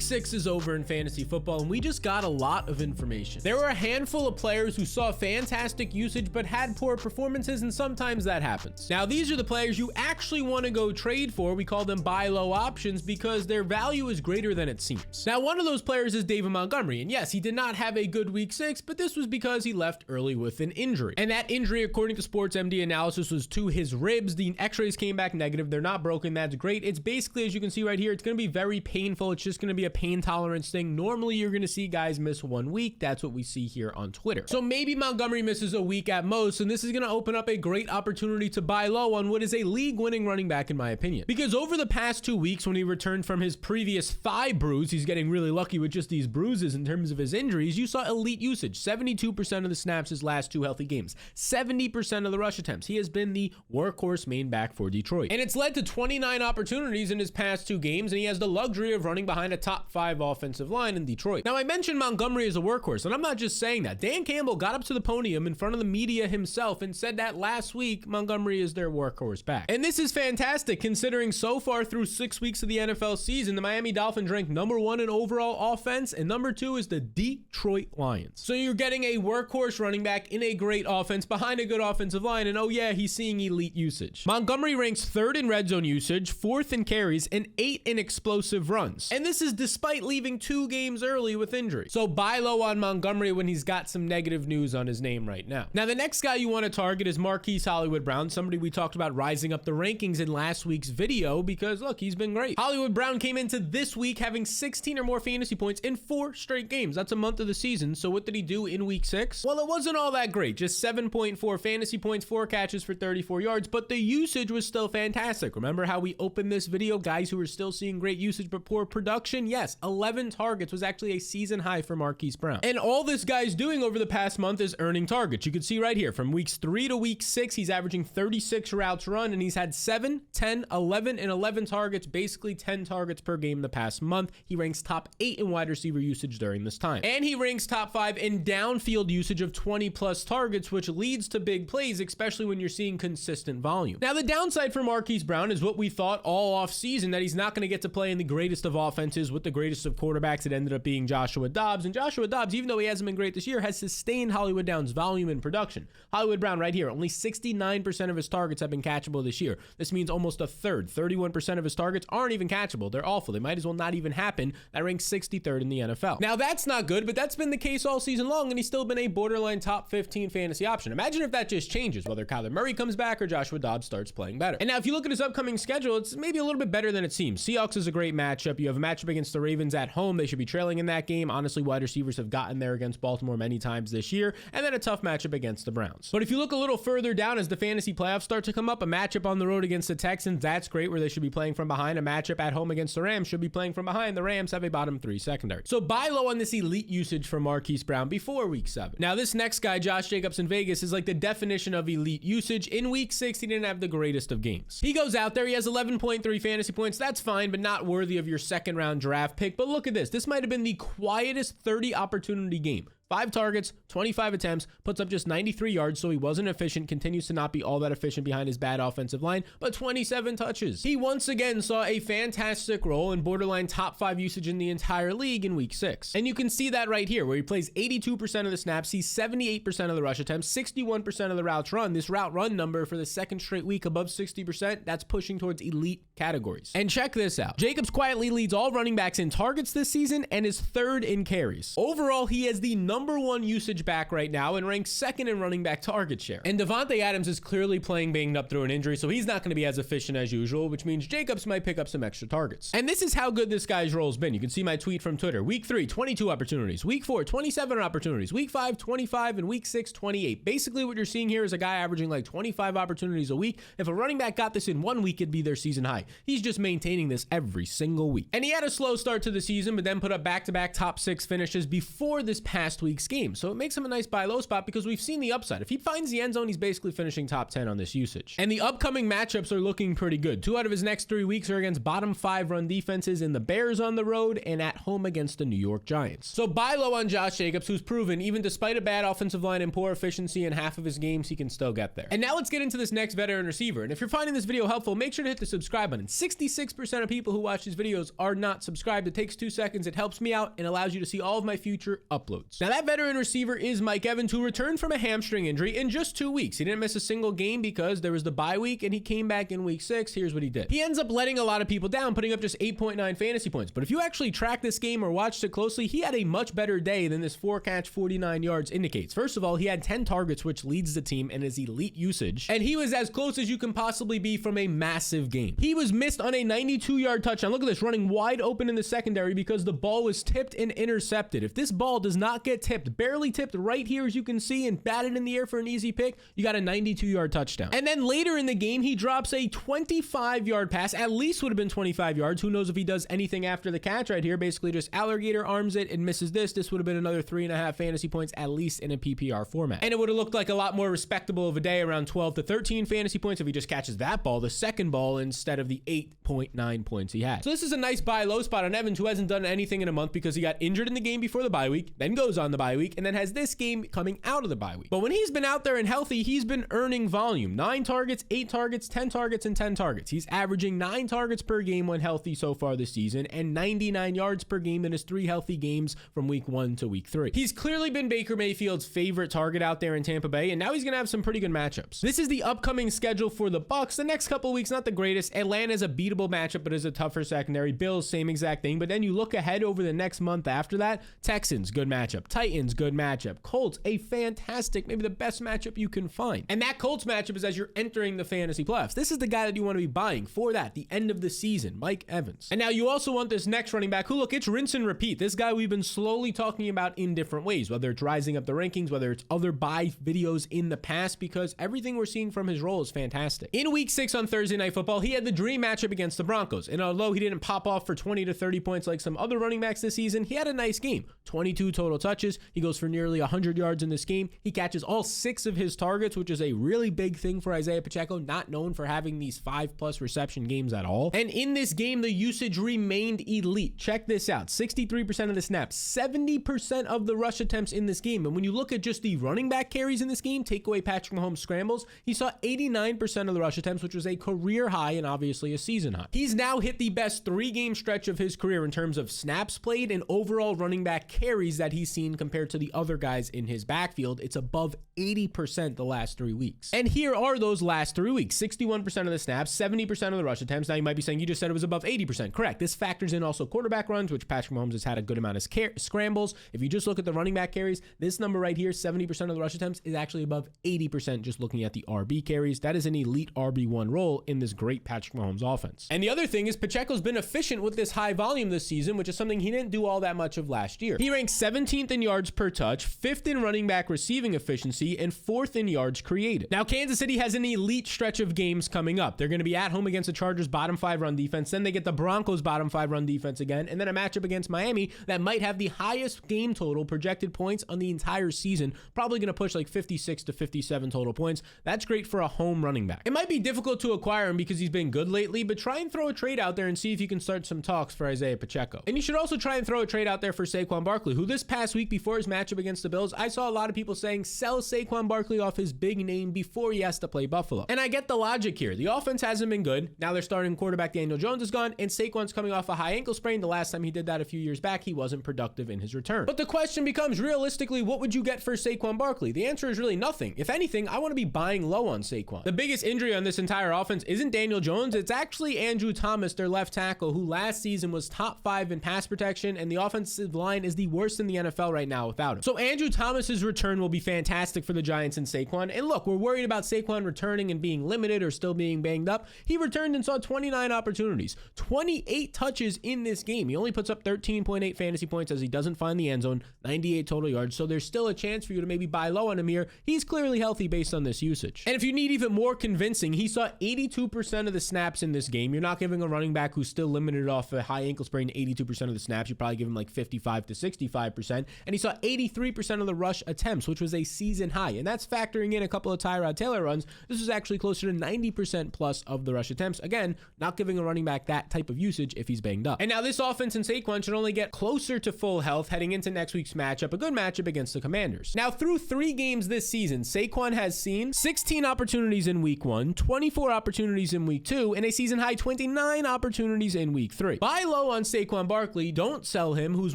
6 is over in fantasy football, and we just got a lot of information. There were a handful of players who saw fantastic usage but had poor performances, and sometimes that happens. Now, these are the players you actually want to go trade for. We call them buy low options because their value is greater than it seems. Now, one of those players is Devon Montgomery, and yes, he did not have a good week 6, but this was because he left early with an injury. And that injury, according to Sports MD analysis, was to his ribs. The x-rays came back negative. They're not broken. That's great. It's basically, as you can see right here, it's going to be very painful. It's just going to be a pain tolerance thing. Normally, you're going to see guys miss 1 week. That's what we see here on Twitter. So maybe Montgomery misses a week at most, and this is going to open up a great opportunity to buy low on what is a league-winning running back, in my opinion. Because over the past 2 weeks, when he returned from his previous thigh bruise, he's getting really lucky with just these bruises in terms of his injuries, you saw elite usage. 72% of the snaps his last 2 healthy games. 70% of the rush attempts. He has been the workhorse main back for Detroit. And it's led to 29 opportunities in his past 2 games, and he has the luxury of running behind a top 5 offensive line in Detroit. Now, I mentioned Montgomery as a workhorse, and I'm not just saying that. Dan Campbell got up to the podium in front of the media himself and said that last week Montgomery is their workhorse back. And this is fantastic considering so far through 6 weeks of the NFL season, the Miami Dolphins ranked number 1 in overall offense, and number 2 is the Detroit Lions. So you're getting a workhorse running back in a great offense behind a good offensive line, and oh yeah, he's seeing elite usage. Montgomery ranks 3rd in red zone usage, 4th in carries, and 8th in explosive runs. And this is despite leaving 2 games early with injury. So buy low on Montgomery when he's got some negative news on his name right now. Now, the next guy you want to target is Marquise Hollywood Brown, somebody we talked about rising up the rankings in last week's video because, look, he's been great. Hollywood Brown came into this week having 16 or more fantasy points in 4 straight games. That's a month of the season. So what did he do in week 6? Well, it wasn't all that great. Just 7.4 fantasy points, 4 catches for 34 yards, but the usage was still fantastic. Remember how we opened this video? Guys who were still seeing great usage but poor production? Yes, 11 targets was actually a season high for Marquise Brown. And all this guy's doing over the past month is earning targets. You can see right here, from weeks 3 to week 6, he's averaging 36 routes run, and he's had 7, 10, 11, and 11 targets, basically 10 targets per game the past month. He ranks top 8 in wide receiver usage during this time. And he ranks top 5 in downfield usage of 20 plus targets, which leads to big plays, especially when you're seeing consistent volume. Now, the downside for Marquise Brown is what we thought all off season, that he's not going to get to play in the greatest of offenses with the greatest of quarterbacks. It ended up being Joshua Dobbs, and Joshua Dobbs, even though he hasn't been great this year, has sustained Hollywood Brown's volume and production. Hollywood Brown right here, only 69% of his targets have been catchable this year. This means almost a third, 31% of his targets aren't even catchable. They're awful. They might as well not even happen. That ranks 63rd in the NFL. Now, that's not good, but that's been the case all season long, and he's still been a borderline top 15 fantasy option. Imagine if that just changes, whether Kyler Murray comes back or Joshua Dobbs starts playing better. And now, if you look at his upcoming schedule, it's maybe a little bit better than it seems. Seahawks is a great matchup. You have a matchup against the Ravens at home. They should be trailing in that game. Honestly, wide receivers have gotten there against Baltimore many times this year. And then a tough matchup against the Browns. But if you look a little further down as the fantasy playoffs start to come up, a matchup on the road against the Texans, that's great, where they should be playing from behind. A matchup at home against the Rams should be playing from behind. The Rams have a bottom 3 secondary. So buy low on this elite usage for Marquise Brown before week 7. Now, this next guy, Josh Jacobs in Vegas, is like the definition of elite usage. In week 6, he didn't have the greatest of games. He goes out there, he has 11.3 fantasy points. That's fine, but not worthy of your 2nd round draft pick. But look at this. This might have been the quietest 30 opportunity game. 5 targets, 25 attempts, puts up just 93 yards, so he wasn't efficient, continues to not be all that efficient behind his bad offensive line, but 27 touches. He once again saw a fantastic role in borderline top 5 usage in the entire league in week 6. And you can see that right here, where he plays 82% of the snaps, sees 78% of the rush attempts, 61% of the routes run. This route run number for the 2nd straight week above 60%, that's pushing towards elite categories. And check this out. Jacobs quietly leads all running backs in targets this season and is 3rd in carries. Overall, he has the number 1 usage back right now and ranks 2nd in running back target share. And Devontae Adams is clearly playing banged up through an injury, so he's not going to be as efficient as usual, which means Jacobs might pick up some extra targets. And this is how good this guy's role's been. You can see my tweet from Twitter. Week 3, 22 opportunities. Week 4, 27 opportunities. Week 5, 25. And week 6, 28. Basically, what you're seeing here is a guy averaging like 25 opportunities a week. If a running back got this in 1 week, it'd be their season high. He's just maintaining this every single week. And he had a slow start to the season, but then put up back-to-back top 6 finishes before this past week week's game. So it makes him a nice buy low spot because we've seen the upside. If he finds the end zone, he's basically finishing top 10 on this usage. And the upcoming matchups are looking pretty good. 2 out of his next 3 weeks are against bottom 5 run defenses in the Bears on the road and at home against the New York Giants. So buy low on Josh Jacobs, who's proven even despite a bad offensive line and poor efficiency in half of his games, he can still get there. And now let's get into this next veteran receiver. And if you're finding this video helpful, make sure to hit the subscribe button. 66% of people who watch these videos are not subscribed. It takes 2 seconds. It helps me out and allows you to see all of my future uploads. Now that veteran receiver is Mike Evans, who returned from a hamstring injury in just 2 weeks. He didn't miss a single game because there was the bye week and he came back in week 6. Here's what he did. He ends up letting a lot of people down, putting up just 8.9 fantasy points. But if you actually track this game or watched it closely, he had a much better day than this 4-catch, 49 yards indicates. First of all, he had 10 targets, which leads the team and is elite usage. And he was as close as you can possibly be from a massive game. He was missed on a 92-yard touchdown. Look at this, running wide open in the secondary because the ball was tipped and intercepted. If this ball does not get tipped, barely tipped right here as you can see, and batted in the air for an easy pick, you got a 92-yard touchdown. And then later in the game, he drops a 25-yard pass. At least would have been 25 yards. Who knows if he does anything after the catch right here. Basically just alligator arms it and misses this. This would have been another 3.5 fantasy points, at least in a PPR format. And it would have looked like a lot more respectable of a day, around 12 to 13 fantasy points if he just catches that ball, the second ball, instead of the 8.9 points he had. So this is a nice buy low spot on Evans, who hasn't done anything in a month because he got injured in the game before the bye week, then goes on the bye week, and then has this game coming out of the bye week. But when he's been out there and healthy, he's been earning volume. 9 targets, 8 targets, 10 targets, and 10 targets. He's averaging 9 targets per game when healthy so far this season, and 99 yards per game in his 3 healthy games from week 1 to week 3. He's clearly been Baker Mayfield's favorite target out there in Tampa Bay, and now he's gonna have some pretty good matchups. This is the upcoming schedule for the Bucs. The next couple weeks, not the greatest. Atlanta's a beatable matchup, but is a tougher secondary. Bills, same exact thing. But then you look ahead over the next month after that, Texans, good matchup. Titans, good matchup. Colts, a fantastic, maybe the best matchup you can find. And that Colts matchup is as you're entering the fantasy playoffs. This is the guy that you want to be buying for that, the end of the season, Mike Evans. And now you also want this next running back who, look, it's rinse and repeat. This guy we've been slowly talking about in different ways, whether it's rising up the rankings, whether it's other buy videos in the past, because everything we're seeing from his role is fantastic. In week 6 on Thursday Night Football, he had the dream matchup against the Broncos. And although he didn't pop off for 20 to 30 points like some other running backs this season, he had a nice game. 22 total touches. He goes for nearly 100 yards in this game. He catches all 6 of his targets, which is a really big thing for Isaiah Pacheco, not known for having these 5+ reception games at all. And in this game, the usage remained elite. Check this out. 63% of the snaps, 70% of the rush attempts in this game. And when you look at just the running back carries in this game, take away Patrick Mahomes' scrambles, he saw 89% of the rush attempts, which was a career high and obviously a season high. He's now hit the best 3-game stretch of his career in terms of snaps played and overall running back carries that he's seen compared to the other guys in his backfield. It's above 80% the last 3 weeks. And here are those last 3 weeks. 61% of the snaps, 70% of the rush attempts. Now you might be saying, you just said it was above 80%. Correct. This factors in also quarterback runs, which Patrick Mahomes has had a good amount of scrambles. If you just look at the running back carries, this number right here, 70% of the rush attempts, is actually above 80% just looking at the RB carries. That is an elite RB1 role in this great Patrick Mahomes offense. And the other thing is Pacheco's been efficient with this high volume this season, which is something he didn't do all that much of last year. He ranks 17th in yards per touch, 5th in running back receiving efficiency, and 4th in yards created. Now, Kansas City has an elite stretch of games coming up. They're going to be at home against the Chargers' bottom 5 run defense. Then they get the Broncos' bottom 5 run defense again, and then a matchup against Miami that might have the highest game total projected points on the entire season. Probably going to push like 56 to 57 total points. That's great for a home running back. It might be difficult to acquire him because he's been good lately, but try and throw a trade out there and see if you can start some talks for Isaiah Pacheco. And you should also try and throw a trade out there for Saquon Barkley, who this past week before his matchup against the Bills, I saw a lot of people saying sell Saquon Barkley off his big name before he has to play Buffalo. And I get the logic here. The offense hasn't been good. Now their starting quarterback Daniel Jones is gone, and Saquon's coming off a high ankle sprain. The last time he did that a few years back, he wasn't productive in his return. But the question becomes, realistically, what would you get for Saquon Barkley? The answer is really nothing. If anything, I want to be buying low on Saquon. The biggest injury on this entire offense isn't Daniel Jones. It's actually Andrew Thomas, their left tackle, who last season was top 5 in pass protection, and the offensive line is the worst in the NFL right now without him. So Andrew Thomas's return will be fantastic for the Giants and Saquon. And look, we're worried about Saquon returning and being limited or still being banged up. He returned and saw 29 opportunities, 28 touches in this game. He only puts up 13.8 fantasy points as he doesn't find the end zone, 98 total yards. So there's still a chance for you to maybe buy low on him here. He's clearly healthy based on this usage. And if you need even more convincing, he saw 82% of the snaps in this game. You're not giving a running back who's still limited off a high ankle sprain 82% of the snaps. You probably give him like 55 to 65%. And he he saw 83% of the rush attempts, which was a season high. And that's factoring in a couple of Tyrod Taylor runs. This was actually closer to 90% plus of the rush attempts. Again, not giving a running back that type of usage if he's banged up. And now this offense and Saquon should only get closer to full health heading into next week's matchup, a good matchup against the Commanders. Now, through 3 games this season, Saquon has seen 16 opportunities in week 1, 24 opportunities in week 2, and a season high 29 opportunities in week 3. Buy low on Saquon Barkley. Don't sell him, who's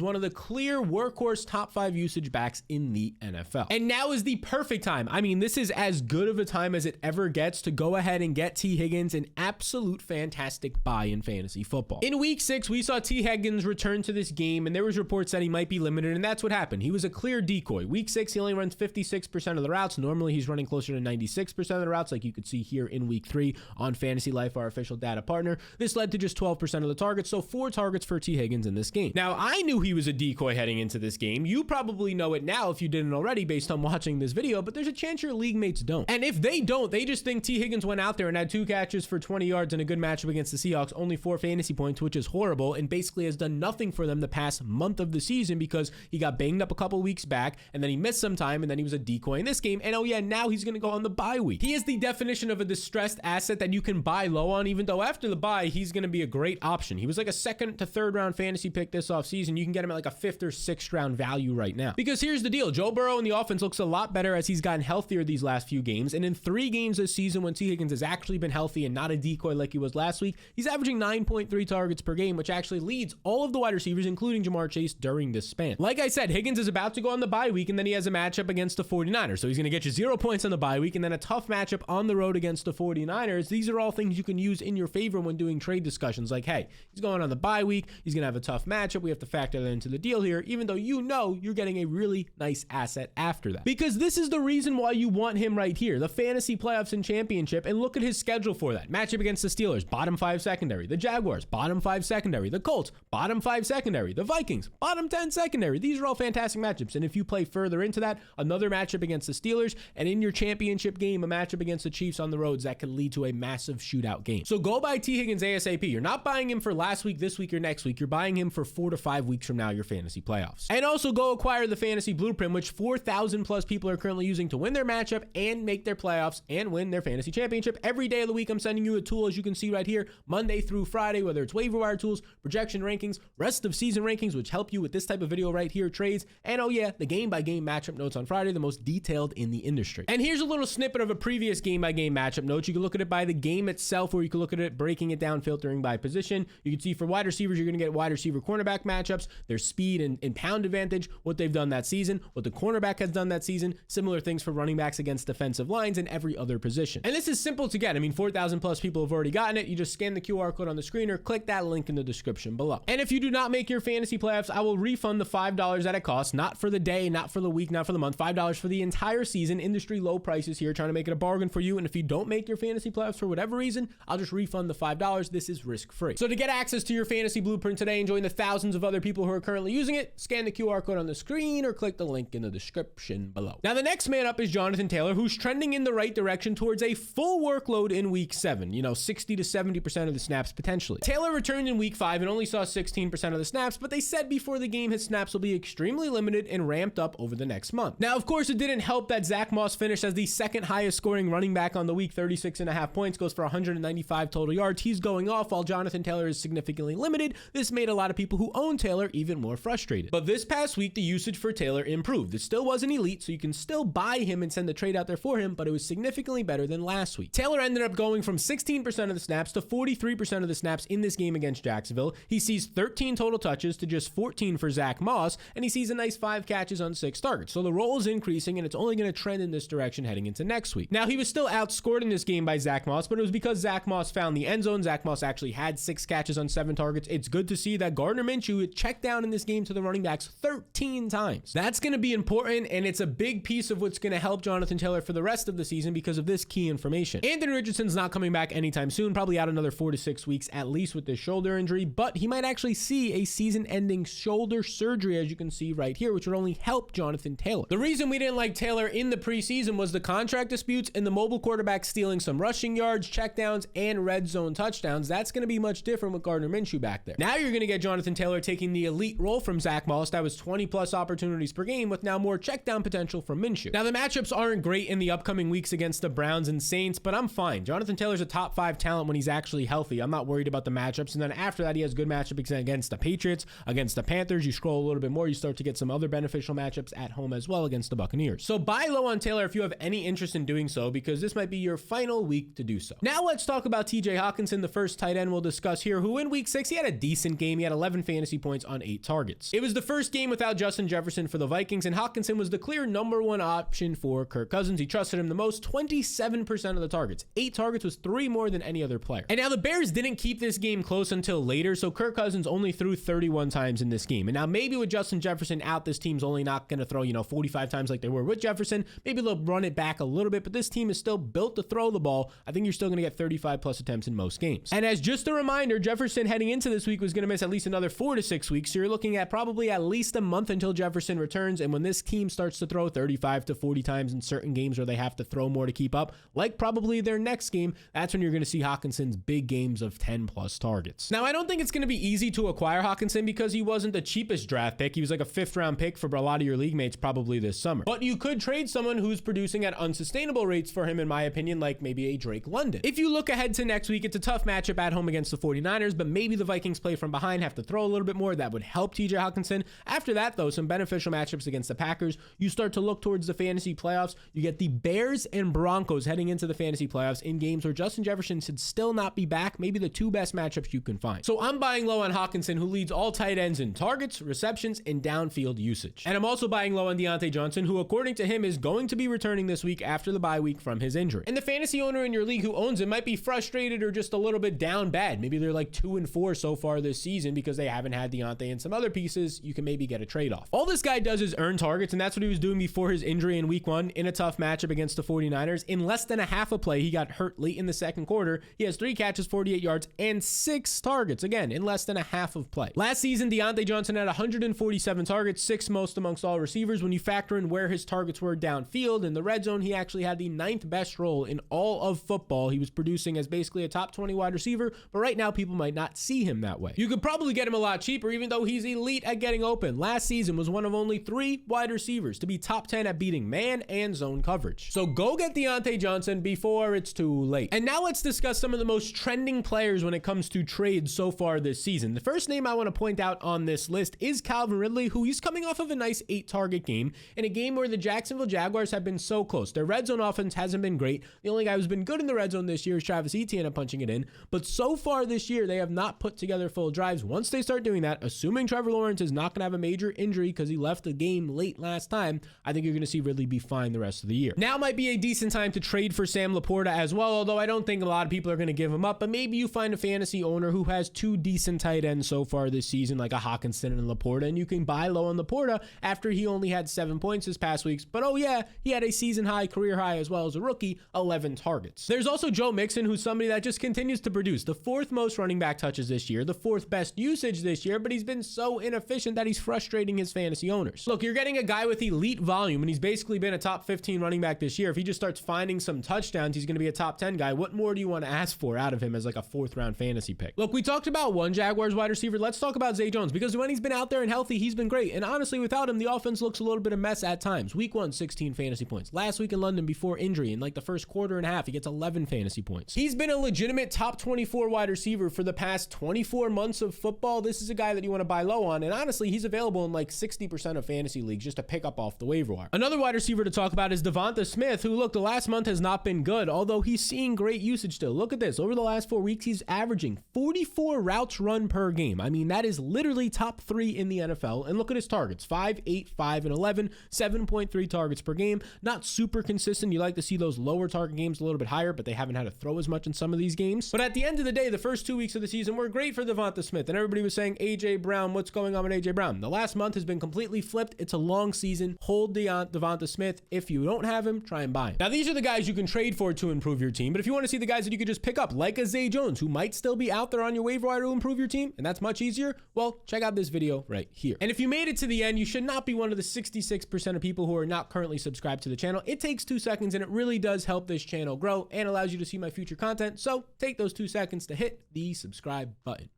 one of the clear workhorse top 5 usage backs in the NFL. And now is the perfect time. I mean, this is as good of a time as it ever gets to go ahead and get T. Higgins, an absolute fantastic buy in fantasy football. In week 6, we saw T. Higgins return to this game, and there was reports that he might be limited, and that's what happened. He was a clear decoy. Week 6, he only runs 56% of the routes. Normally, he's running closer to 96% of the routes, like you could see here in week 3 on Fantasy Life, our official data partner. This led to just 12% of the targets, so 4 targets for T. Higgins in this game. Now, I knew he was a decoy heading into this game. You probably know it now if you didn't already based on watching this video, but there's a chance your league mates don't. And if they don't, they just think T. Higgins went out there and had 2 catches for 20 yards in a good matchup against the Seahawks, only 4 fantasy points, which is horrible, and basically has done nothing for them the past month of the season because he got banged up a couple weeks back, and then he missed some time, and then he was a decoy in this game, and oh yeah, now he's going to go on the bye week. He is the definition of a distressed asset that you can buy low on, even though after the bye, he's going to be a great option. He was like a 2nd to 3rd round fantasy pick this offseason. You can get him at like a 5th or 6th round value right now. Because here's the deal. Joe Burrow in the offense looks a lot better as he's gotten healthier these last few games, and in 3 games this season when T. Higgins has actually been healthy and not a decoy like he was last week, he's averaging 9.3 targets per game, which actually leads all of the wide receivers, including Jamar Chase, during this span. Like I said, Higgins is about to go on the bye week, and then he has a matchup against the 49ers. So he's going to get you 0 points on the bye week, and then a tough matchup on the road against the 49ers. These are all things you can use in your favor when doing trade discussions. Like, hey, he's going on the bye week. He's going to have a tough matchup. We have to factor that into the deal here, even though you know you're getting a really nice asset after that. Because this is the reason why you want him right here, the fantasy playoffs and championship, and look at his schedule for that. Matchup against the Steelers, bottom 5 secondary. The Jaguars, bottom 5 secondary. The Colts, bottom 5 secondary. The Vikings, bottom 10 secondary. These are all fantastic matchups. And if you play further into that, another matchup against the Steelers, and in your championship game, a matchup against the Chiefs on the roads, that could lead to a massive shootout game. So go buy T. Higgins ASAP. You're not buying him for last week, this week, or next week. You're buying him for 4 to 5 weeks from now, your fantasy playoffs. And also go acquire the fantasy blueprint, which 4,000 plus people are currently using to win their matchup and make their playoffs and win their fantasy championship. Every day of the week, I'm sending you a tool, as you can see right here, Monday through Friday, whether it's waiver wire tools, projection rankings, rest of season rankings, which help you with this type of video right here, trades, and oh yeah, the game-by-game matchup notes on Friday, the most detailed in the industry. And here's a little snippet of a previous game-by-game matchup notes. You can look at it by the game itself, or you can look at it breaking it down, filtering by position. You can see for wide receivers, you're going to get wide receiver cornerback matchups, their speed and pound advantage, what they've done that season, what the cornerback has done that season, similar things for running backs against defensive lines and every other position. And this is simple to get. I mean, 4,000 plus people have already gotten it. You just scan the QR code on the screen or click that link in the description below. And if you do not make your fantasy playoffs, I will refund the $5 that it costs, not for the day, not for the week, not for the month, $5 for the entire season. Industry low prices here, trying to make it a bargain for you. And if you don't make your fantasy playoffs for whatever reason, I'll just refund the $5. This is risk-free. So to get access to your fantasy blueprint today and join the thousands of other people who are currently using it, scan the QR code on the screen or click the link in the description below. Now, the next man up is Jonathan Taylor, who's trending in the right direction towards a full workload in week 7, 60 to 70% of the snaps potentially. Taylor returned in week 5 and only saw 16% of the snaps, but they said before the game his snaps will be extremely limited and ramped up over the next month. Now, of course, it didn't help that Zach Moss finished as the 2nd highest scoring running back on the week, 36.5 points, goes for 195 total yards. He's going off while Jonathan Taylor is significantly limited. This made a lot of people who own Taylor even more frustrated. But this past week, the usage for Taylor improved. It still wasn't elite, so you can still buy him and send the trade out there for him, but it was significantly better than last week. Taylor ended up going from 16% of the snaps to 43% of the snaps in this game against Jacksonville. He sees 13 total touches to just 14 for Zach Moss, and he sees a nice 5 catches on 6 targets. So the role is increasing, and it's only going to trend in this direction heading into next week. Now, he was still outscored in this game by Zach Moss, but it was because Zach Moss found the end zone. Zach Moss actually had 6 catches on 7 targets. It's good to see that Gardner Minshew checked down in this game to the running backs 13 times. That's going to be important, and it's a big piece of what's going to help Jonathan Taylor for the rest of the season because of this key information. Anthony Richardson's not coming back anytime soon, probably out another 4 to 6 weeks at least with this shoulder injury, but he might actually see a season-ending shoulder surgery, as you can see right here, which would only help Jonathan Taylor. The reason we didn't like Taylor in the preseason was the contract disputes and the mobile quarterback stealing some rushing yards, checkdowns, and red zone touchdowns. That's going to be much different with Gardner Minshew back there. Now you're going to get Jonathan Taylor taking the elite role from Zach Moss. That was 20+ plus opportunities per game with now more check down potential from Minshew. Now the matchups aren't great in the upcoming weeks against the Browns and Saints, but I'm fine. Jonathan Taylor's a top 5 talent when he's actually healthy. I'm not worried about the matchups. And then after that, he has good matchups against the Patriots, against the Panthers. You scroll a little bit more, you start to get some other beneficial matchups at home as well against the Buccaneers. So buy low on Taylor if you have any interest in doing so, because this might be your final week to do so. Now let's talk about TJ Hockenson, the first tight end we'll discuss here, who in week 6, he had a decent game. He had 11 fantasy points on 8 targets. It was the first game without Justin Jefferson for the Vikings, and Hockenson was the clear number 1 option for Kirk Cousins. He trusted him the most, 27% of the targets. 8 targets was 3 more than any other player. And now the Bears didn't keep this game close until later, so Kirk Cousins only threw 31 times in this game. And now maybe with Justin Jefferson out, this team's only not going to throw, 45 times like they were with Jefferson. Maybe they'll run it back a little bit, but this team is still built to throw the ball. I think you're still going to get 35 plus attempts in most games. And as just a reminder, Jefferson heading into this week was going to miss at least another 4 to 6 weeks. So you're looking at probably at least a month until Jefferson returns. And when this team starts to throw 35 to 40 times in certain games where they have to throw more to keep up, like probably their next game, that's when you're going to see Hockenson's big games of 10 plus targets. Now, I don't think it's going to be easy to acquire Hockenson because he wasn't the cheapest draft pick. He was like a 5th round pick for a lot of your league mates probably this summer. But you could trade someone who's producing at unsustainable rates for him, in my opinion, like maybe a Drake London. If you look ahead to next week, it's a tough matchup at home against the 49ers, but maybe the Vikings play from behind, have to throw a little bit more. That would help TJ Hockenson. After that, though, some beneficial matchups against the Packers. You start to look towards the fantasy playoffs. You get the Bears and Broncos heading into the fantasy playoffs in games where Justin Jefferson should still not be back. Maybe the 2 best matchups you can find. So I'm buying low on Hockenson, who leads all tight ends in targets, receptions, and downfield usage. And I'm also buying low on Deontay Johnson, who according to him is going to be returning this week after the bye week from his injury. And the fantasy owner in your league who owns him might be frustrated or just a little bit down bad. Maybe they're like 2-4 so far this season because they haven't had Deontay and some other pieces. You can maybe get a trade-off. All this guy does is earn targets, and that's what he was doing before his injury in week 1 in a tough matchup against the 49ers. In less than a half a play, he got hurt late in the second quarter. He has 3 catches, 48 yards, and 6 targets, again, in less than a half of play. Last season, Deontay Johnson had 147 targets, 6th most amongst all receivers. When you factor in where his targets were downfield in the red zone, he actually had the 9th best role in all of football. He was producing as basically a top 20 wide receiver, but right now people might not see him that way. You could probably get him a lot cheaper, even though he's elite at getting open. Last season was one of only 3 wide receivers to be top 10 at beating man and zone coverage. So go get Deontay Johnson before it's too late. And now let's discuss some of the most trending players when it comes to trades so far this season. The first name I want to point out on this list is Calvin Ridley, who he's coming off of a nice 8-target game in a game where the Jacksonville Jaguars have been so close. Their red zone offense hasn't been great. The only guy who's been good in the red zone this year is Travis Etienne at punching it in. But so far this year, they have not put together full drives. Once they start doing that, assuming Trevor Lawrence is not going to have a major injury because he left the game late last time, I think you're going to see Ridley be fine the rest of the year. Now might be a decent time to trade for Sam Laporta as well, although I don't think a lot of people are going to give him up, but maybe you find a fantasy owner who has 2 decent tight ends so far this season, like a Hockenson and Laporta, and you can buy low on Laporta after he only had 7 points this past week. But oh yeah, he had a season high, career high as well as a rookie, 11 targets. There's also Joe Mixon, who's somebody that just continues to produce. The 4th most running back touches this year, the 4th best usage this year, but he's been so inefficient that he's frustrating his fantasy owners. Look, you're getting a guy with elite volume, and he's basically been a top 15 running back this year. If he just starts finding some touchdowns, he's going to be a top 10 guy. What more do you want to ask for out of him as like a 4th round fantasy pick? Look, we talked about one Jaguars wide receiver. Let's talk about Zay Jones, because when he's been out there and healthy, he's been great. And honestly, without him, the offense looks a little bit of a mess at times. Week 1, 16 fantasy points. Last week in London before injury, in like the first quarter and a half, he gets 11 fantasy points. He's been a legitimate top 24 wide receiver for the past 24 months of football. This is a guy that you want to buy low on. And honestly, he's available in like 60% of fantasy leagues just to pick up off the waiver wire. Another wide receiver to talk about is Devon Smith, who, look, the last month has not been good, although he's seeing great usage still. Look at this. Over the last 4 weeks, he's averaging 44 routes run per game. I mean, that is literally top 3 in the NFL. And look at his targets, 5, 8, 5, and 11, 7.3 targets per game. Not super consistent. You like to see those lower target games a little bit higher, but they haven't had to throw as much in some of these games. But at the end of the day, the first 2 weeks of the season were great for Devonta Smith, and everybody was saying, AJ Brown, what's going on with AJ Brown? The last month has been completely flipped. It's a long season. Hold Devonta Smith. If you don't have him, try and buy him. Now, these are the guys you can trade for to improve your team, but if you want to see the guys that you could just pick up, like a Zay Jones, who might still be out there on your waiver wire to improve your team, and that's much easier, well, check out this video right here. And if you made it to the end, you should not be one of the 66% of people who are not currently subscribed to the channel. It takes 2 seconds, and it really does help this channel grow and allows you to see my future content. So take those 2 seconds to hit the subscribe button.